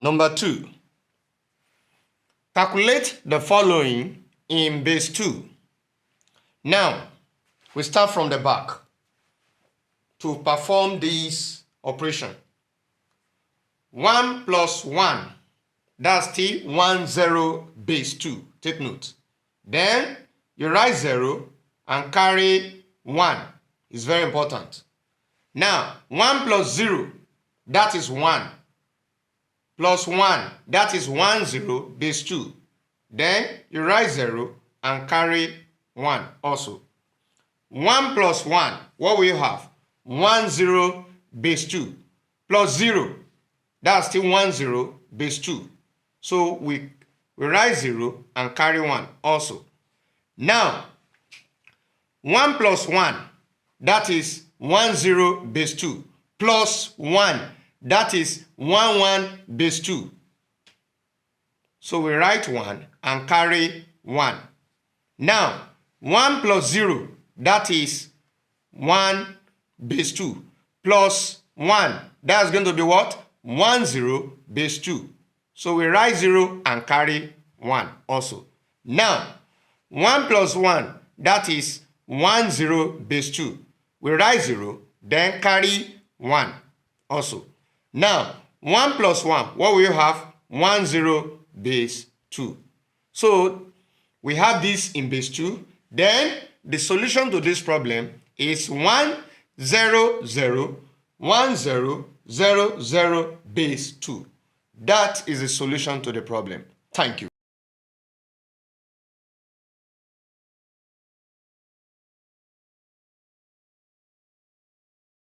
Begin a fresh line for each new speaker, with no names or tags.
Number 2. Calculate the following in base 2. Now, we start from the back to perform this operation. 1 plus 1, that's still 1, 0, base 2. Take note. Then, you write 0 and carry 1. It's very important. Now, 1 plus 0, that is 1. Plus 1, that is 1, 0, base 2. Then, you write 0 and carry 1 also. 1 plus 1, what will you have? 1, 0, base 2. Plus 0, that's still 1, 0, base 2. So, we write 0 and carry 1 also. Now, 1 plus 1, that is 1, 0, base 2. Plus 1, that is 1, 1, base 2. So we write 1 and carry 1. Now, 1 plus 0, that is 1, base 2. Plus 1, that's going to be what? 1, 0, base 2. So we write 0 and carry 1 also. Now, 1 plus 1, that is 1, 0, base 2. We write 0, then carry 1 also. Now, 1 plus 1, what will you have? 1, 0, base 2. So, we have this in base 2. Then, the solution to this problem is 1, 0, 0, 1, 0, 0, 0, base 2. That is the solution to the problem. Thank you.